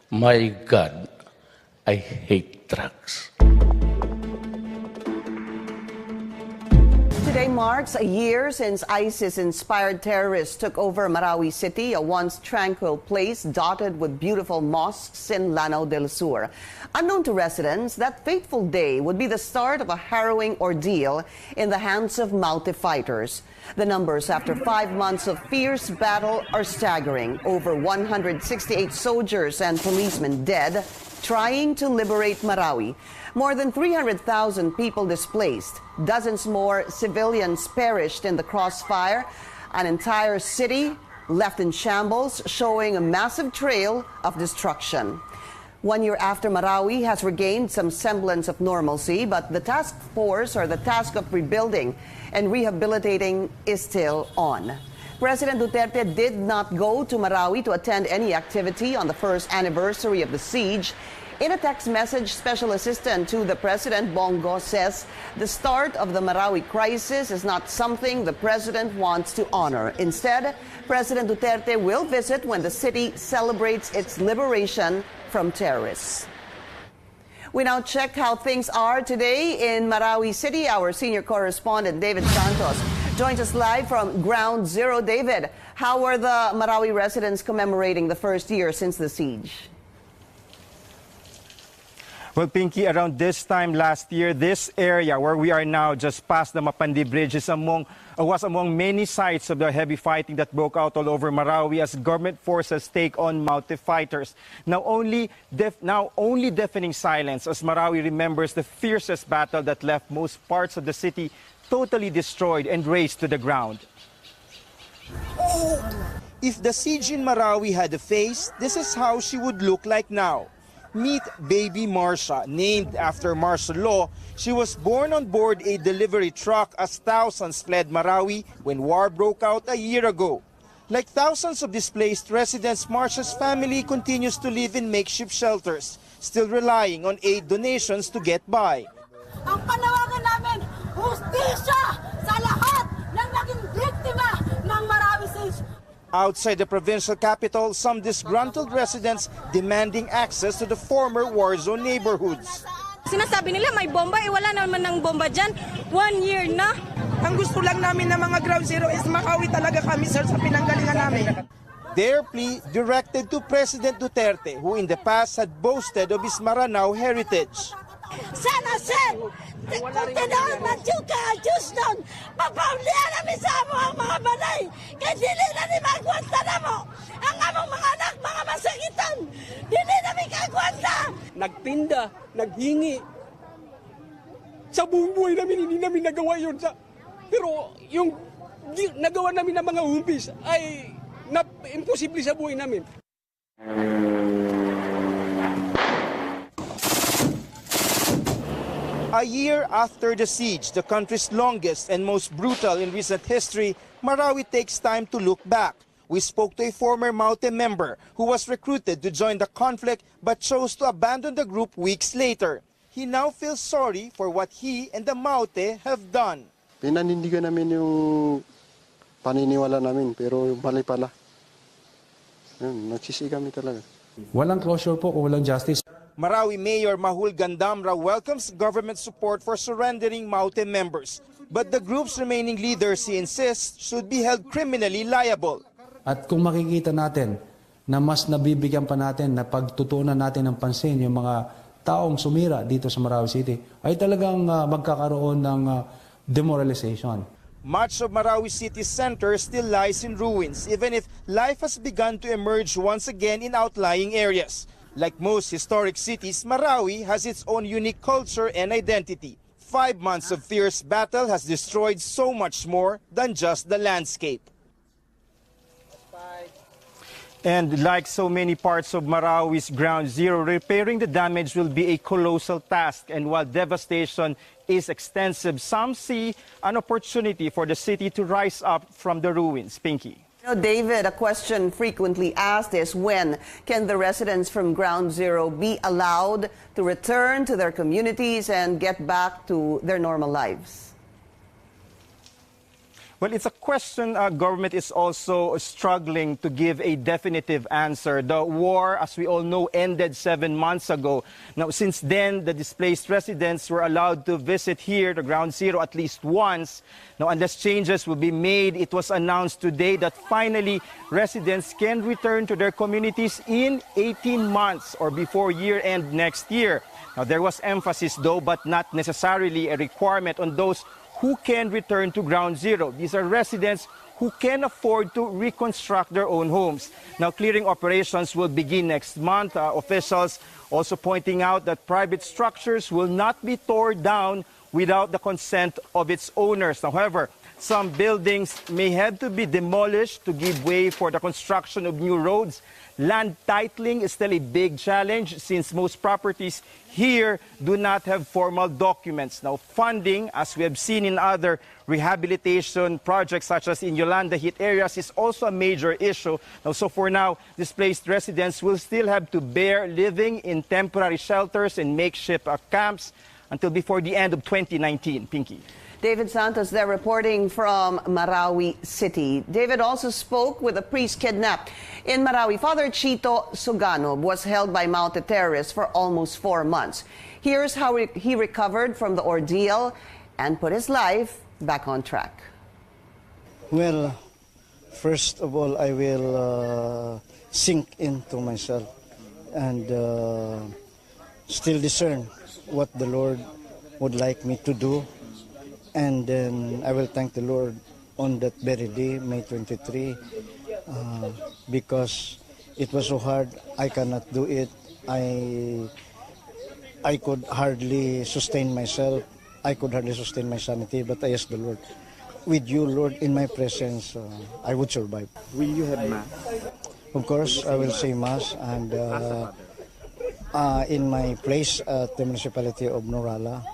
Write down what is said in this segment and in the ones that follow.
My God, I hate drugs. Today marks a year since ISIS-inspired terrorists took over Marawi City, a once tranquil place dotted with beautiful mosques in Lanao del Sur. Unknown to residents, that fateful day would be the start of a harrowing ordeal in the hands of Maute fighters. The numbers after 5 months of fierce battle are staggering. Over 168 soldiers and policemen dead trying to liberate Marawi. More than 300,000 people displaced. Dozens more civilians perished in the crossfire. An entire city left in shambles, showing a massive trail of destruction. 1 year after Marawi has regained some semblance of normalcy, but the task force or the task of rebuilding and rehabilitating is still on. President Duterte did not go to Marawi to attend any activity on the first anniversary of the siege. In a text message, Special Assistant to the President, Bongo, says the start of the Marawi crisis is not something the President wants to honor. Instead, President Duterte will visit when the city celebrates its liberation from terrorists. We now check how things are today in Marawi City. Our senior correspondent, David Santos, joins us live from Ground Zero. David, how are the Marawi residents commemorating the first year since the siege? Well, Pinky, around this time last year, this area where we are now, just past the Mapandi Bridge, was among many sites of the heavy fighting that broke out all over Marawi as government forces take on Maute fighters. Now only deafening silence as Marawi remembers the fiercest battle that left most parts of the city totally destroyed and razed to the ground. If the siege in Marawi had a face, this is how she would look like now. Meet baby Marsha, named after martial law. She was born on board a delivery truck as thousands fled Marawi when war broke out a year ago. Like thousands of displaced residents, Marsha's family continues to live in makeshift shelters, still relying on aid donations to get by. Ang panawagan namin, hustisya sa lahat ng naging biktima ng Marawi siege. Outside the provincial capital, some disgruntled residents demanding access to the former war zone neighborhoods. Sinasabi nila may bomba, wala naman ng bomba dyan. 1 year na. Ang gusto lang namin ng mga Ground Zero is makawi talaga kami, sir, sa pinanggalingan namin. Their plea directed to President Duterte, who in the past had boasted of his Maranao heritage. Sana, sir, kung tinoon man yung kaayos nun, papaulian namin sa ang mga balay. Kaya dili na ni magwanta na mo. Ang among mga anak, mga masakitan, dili namin kagwanta. Nagtinda, naghingi. Sa buong buhay namin, hindi namin nagawa yun. Pero yung nagawa namin ng mga humpis ay imposible sa buhay namin. A year after the siege, the country's longest and most brutal in recent history, Marawi takes time to look back. We spoke to a former Maute member who was recruited to join the conflict but chose to abandon the group weeks later. He now feels sorry for what he and the Maute have done. Pinanindigan namin yung paniniwala namin pero mali pala. Nagsisi kami talaga. Walang closure po kung walang justice. Marawi Mayor Mahul Gandamra welcomes government support for surrendering Maute members. But the group's remaining leaders, he insists, should be held criminally liable. At kung makikita natin na mas nabibigyan pa natin na pagtutuunan natin ng pansin yung mga taong sumira dito sa Marawi City, ay talagang magkakaroon ng demoralization. Much of Marawi City's center still lies in ruins, even if life has begun to emerge once again in outlying areas. Like most historic cities, Marawi has its own unique culture and identity. 5 months of fierce battle has destroyed so much more than just the landscape. And like so many parts of Marawi's Ground Zero, repairing the damage will be a colossal task. And while devastation is extensive, some see an opportunity for the city to rise up from the ruins. Pinky. David, a question frequently asked is when can the residents from Ground Zero be allowed to return to their communities and get back to their normal lives? Well, it's a question government is also struggling to give a definitive answer. The war, as we all know, ended 7 months ago. Now, since then, the displaced residents were allowed to visit here, the ground zero, at least once. Now, unless changes will be made, it was announced today that finally residents can return to their communities in 18 months or before year-end next year. Now, there was emphasis, though, but not necessarily a requirement on those who can return to ground zero. These are residents who can afford to reconstruct their own homes. Now, clearing operations will begin next month. Officials also pointing out that private structures will not be torn down without the consent of its owners. However, some buildings may have to be demolished to give way for the construction of new roads. Land titling is still a big challenge since most properties here do not have formal documents. Now, funding, as we have seen in other rehabilitation projects such as in Yolanda hit areas, is also a major issue. Now, so for now, displaced residents will still have to bear living in temporary shelters and makeshift camps until before the end of 2019. Pinky. David Santos there reporting from Marawi City. David also spoke with a priest kidnapped in Marawi. Father Chito Sugano was held by mounted terrorists for almost 4 months. Here's how he recovered from the ordeal and put his life back on track. Well, first of all, I will sink into myself and still discern what the Lord would like me to do. And then I will thank the Lord on that very day, May 23, because it was so hard. I cannot do it. I could hardly sustain myself. I could hardly sustain my sanity, but I asked the Lord, with you, Lord, in my presence, I would survive. Will you have Mass? Of course, I will say Mass, and in my place at the municipality of Norala.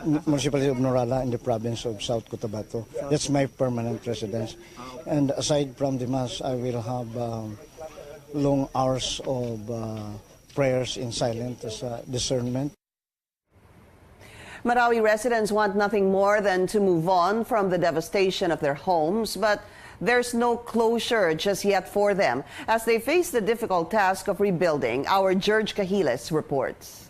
Municipality of Norala in the province of South Cotabato. That's my permanent residence. And aside from the Mass, I will have long hours of prayers in silence as discernment. Marawi residents want nothing more than to move on from the devastation of their homes, but there's no closure just yet for them as they face the difficult task of rebuilding. Our George Cahiles reports.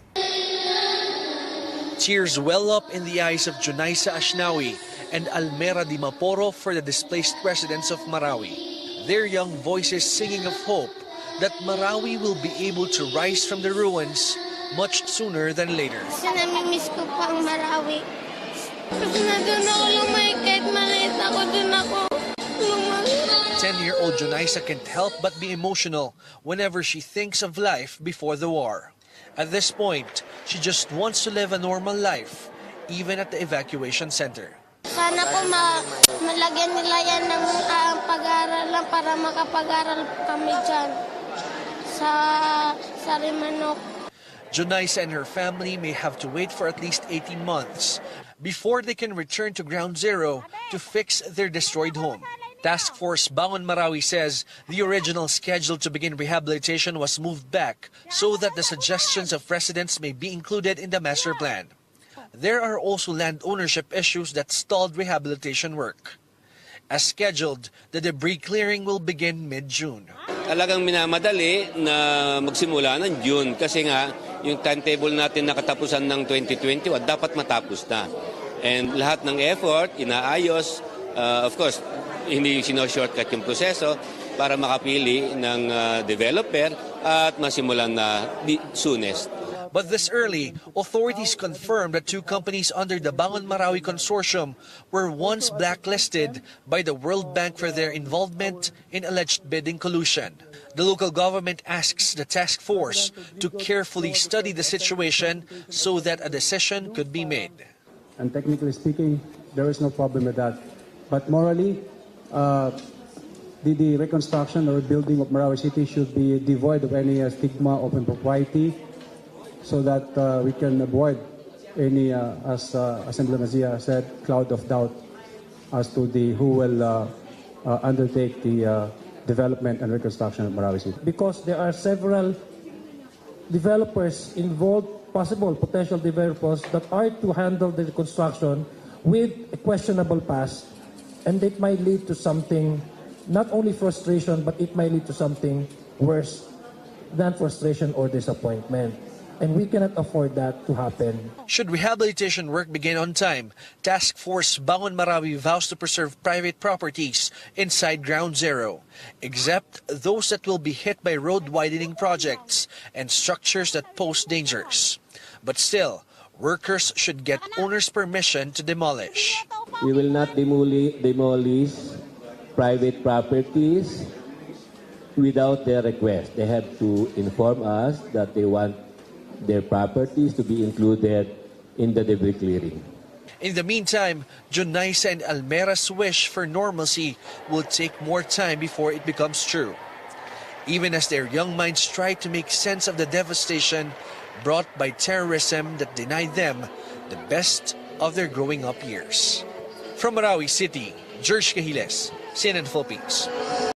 Tears well up in the eyes of Junaisa Ashnawi and Almera Di Maporo for the displaced residents of Marawi. Their young voices singing of hope that Marawi will be able to rise from the ruins much sooner than later. Sinamimiss ko pa ang Marawi. Kasi na doon ako lumay, kahit maliit ako, doon ako lumay. 10-year-old Junaisa can't help but be emotional whenever she thinks of life before the war. At this point, she just wants to live a normal life, even at the evacuation center. Sana po malagyan nila yan ng pag-aaral lang para makapag-aaral kami dyan sa Rimanok. Junaisa and her family may have to wait for at least 18 months before they can return to ground zero to fix their destroyed home. Task Force Bangon Marawi says the original schedule to begin rehabilitation was moved back so that the suggestions of residents may be included in the master plan. There are also land ownership issues that stalled rehabilitation work. As scheduled, the debris clearing will begin mid-June. Talagang minamadali na magsimula ng June kasi nga yung timetable natin na katapusan ng 2021 dapat matapos na. And lahat ng effort, inaayos, of course, hindi sino-shortcut yung proseso para makapili ng developer at masimulan na soonest. But this early, authorities confirmed that 2 companies under the Bangon Marawi Consortium were once blacklisted by the World Bank for their involvement in alleged bidding collusion. The local government asks the task force to carefully study the situation so that a decision could be made. And technically speaking, there is no problem with that. But morally, the reconstruction or rebuilding of Marawi City should be devoid of any stigma of impropriety, so that we can avoid any, as Assemblyman Zia said, cloud of doubt as to who will undertake the development and reconstruction of Marawi City. Because there are several developers involved, possible potential developers that are to handle the construction with a questionable past And it might lead to something, not only frustration, but it might lead to something worse than frustration or disappointment. And we cannot afford that to happen. Should rehabilitation work begin on time, Task Force Bangon Marawi vows to preserve private properties inside Ground Zero, except those that will be hit by road widening projects and structures that pose dangers. But still, workers should get owners' permission to demolish. We will not demolish private properties without their request. They have to inform us that they want their properties to be included in the debris clearing. In the meantime, Junaisa and Almera's wish for normalcy will take more time before it becomes true. Even as their young minds try to make sense of the devastation brought by terrorism that denied them the best of their growing up years. From Marawi City, George Cahiles, CNN Philippines.